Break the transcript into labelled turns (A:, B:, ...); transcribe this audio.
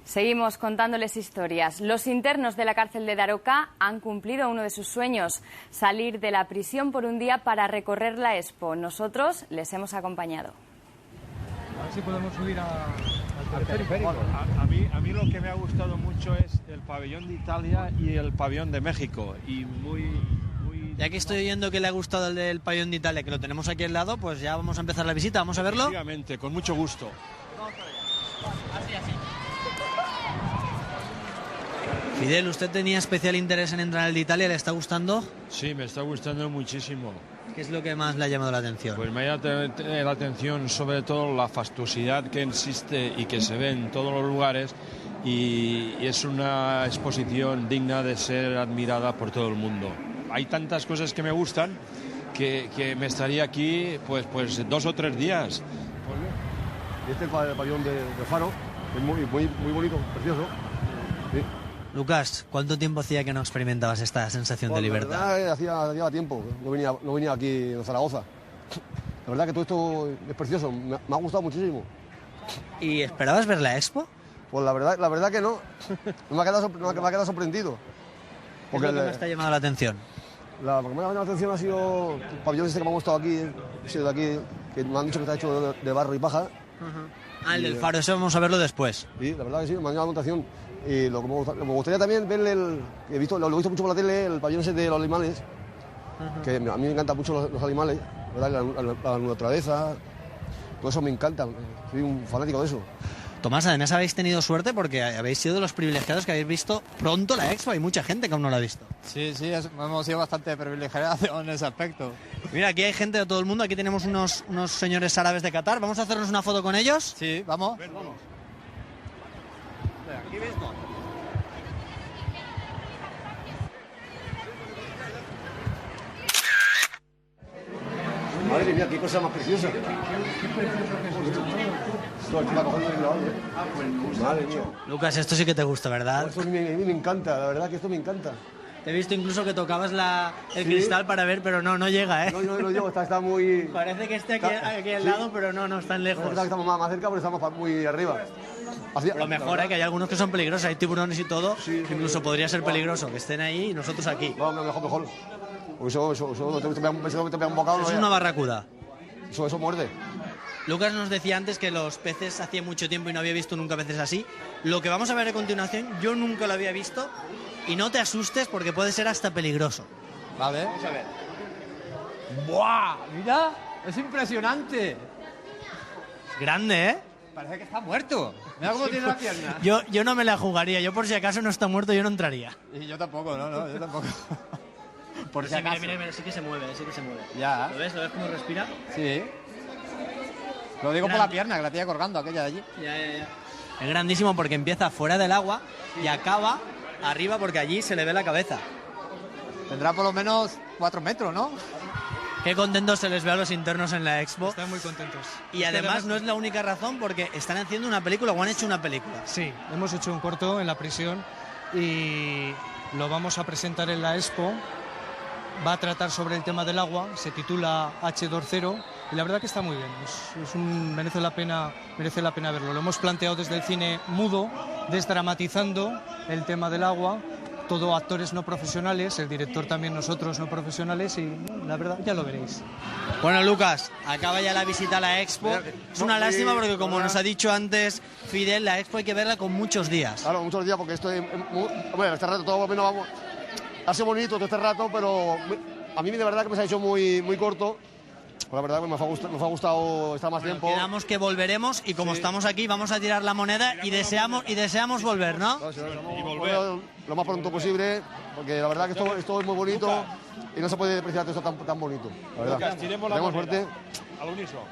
A: Seguimos contándoles historias. Los internos de la cárcel de Daroca han cumplido uno de sus sueños, salir de la prisión por un día para recorrer la Expo. Nosotros les hemos acompañado.
B: A ver si podemos subir al teleférico.
C: A mí lo que me ha gustado mucho es el pabellón de Italia y el pabellón de México. Y
D: Ya que estoy oyendo que le ha gustado el del pabellón de Italia, que lo tenemos aquí al lado, pues ya vamos a empezar la visita. ¿Vamos a verlo?
C: Efectivamente, con mucho gusto.
D: Así. Fidel, ¿usted tenía especial interés en entrar al de Italia? ¿Le está gustando?
C: Sí, me está gustando muchísimo.
D: ¿Qué es lo que más le ha llamado la atención?
C: Pues me ha llamado la atención sobre todo la fastuosidad que existe y que se ve en todos los lugares, y es una exposición digna de ser admirada por todo el mundo. Hay tantas cosas que me gustan que me estaría aquí pues 2 o 3 días.
E: Este es el pabellón de Faro, es muy bonito, precioso. Sí.
D: Lucas, ¿cuánto tiempo hacía que no experimentabas esta sensación de libertad?
E: La verdad, hacía tiempo, no venía aquí en Zaragoza. La verdad que todo esto es precioso, me ha gustado muchísimo.
D: ¿Y esperabas ver la Expo?
E: Pues la verdad que no, me ha quedado sorprendido.
D: ¿Qué es lo que me está llamando la atención?
E: Lo que me ha llamado la atención ha sido el pabellón este que me ha gustado aquí, que me han dicho que está hecho de barro y paja.
D: El del Faro, eso vamos a verlo después.
E: Sí, la verdad que sí, me ha llamado la atención. Y lo que me gustaría también ver lo he visto mucho por la tele, el pabellón ese de los animales, que a mí me encantan mucho los animales, ¿verdad? La naturaleza, todo eso me encanta, soy un fanático de eso.
D: Tomás, además habéis tenido suerte porque habéis sido de los privilegiados que habéis visto pronto la Expo. Hay mucha gente que aún no la ha visto.
B: Sí, hemos sido bastante privilegiados en ese aspecto.
D: Mira, aquí hay gente de todo el mundo. Aquí tenemos unos señores árabes de Qatar. ¿Vamos a hacernos una foto con ellos?
B: Sí, vamos.
D: Vamos. Aquí mismo.
E: Madre mía, qué cosa más preciosa. Qué precioso que es esto. Madre mía.
D: Lucas, esto sí que te gusta, ¿verdad?
E: Esto a mí me encanta, la verdad que esto me encanta.
D: Te he visto incluso que tocabas el cristal para ver, pero no llega, ¿eh?
E: No llego, está muy...
D: Parece que esté aquí al lado, pero no están lejos.
E: Estamos más cerca, pero estamos muy arriba.
D: Lo mejor es que hay algunos que son peligrosos, hay tiburones y todo, incluso podría ser peligroso que estén ahí y nosotros aquí.
E: No, mejor. Porque eso te pega un bocado.
D: Eso es una barracuda.
E: Eso muerde.
D: Lucas nos decía antes que los peces hacía mucho tiempo y no había visto nunca peces así. Lo que vamos a ver a continuación, yo nunca lo había visto, y no te asustes porque puede ser hasta peligroso.
B: Vale.
D: Vamos a ver.
B: ¡Buah! Mira, es impresionante.
D: Es grande, ¿eh?
B: Parece que está muerto. Mira cómo tiene la pierna.
D: Yo no me la jugaría, yo por si acaso no está muerto yo no entraría.
B: Y yo tampoco, yo tampoco. Por si
D: Sí,
B: acaso.
D: mira, sí que se mueve.
B: Ya.
D: ¿Lo ves cómo respira?
B: Sí. Lo digo por la pierna, que la tenía colgando aquella de allí.
D: Ya. Es grandísimo porque empieza fuera del agua y acaba arriba porque allí se le ve la cabeza.
B: Tendrá por lo menos 4 metros, ¿no?
D: Qué contentos se les ve a los internos en la Expo.
F: Están muy contentos.
D: Y además no es la única razón porque están haciendo una película o han hecho una película.
F: Sí, hemos hecho un corto en la prisión y lo vamos a presentar en la Expo. Va a tratar sobre el tema del agua, se titula H20 y la verdad que está muy bien, merece la pena verlo. Lo hemos planteado desde el cine mudo, desdramatizando el tema del agua, todo actores no profesionales, el director también nosotros no profesionales y la verdad ya lo veréis.
D: Bueno, Lucas, acaba ya la visita a la Expo. Es una lástima porque como nos ha dicho antes Fidel, la Expo hay que verla con muchos días.
E: Claro, muchos días porque bueno, este rato todo menos vamos... Hace bonito todo este rato, pero a mí de verdad que me se ha hecho muy corto. Pues la verdad que me ha gustado estar más tiempo.
D: Quedamos que volveremos y como estamos aquí vamos a tirar la moneda y deseamos volver, ¿no?
E: Y volver lo más pronto posible, porque la verdad que esto es muy bonito y no se puede apreciar esto tan bonito. La verdad.
C: Lucas, tiremos la moneda.
E: Suerte.
C: Al unísono.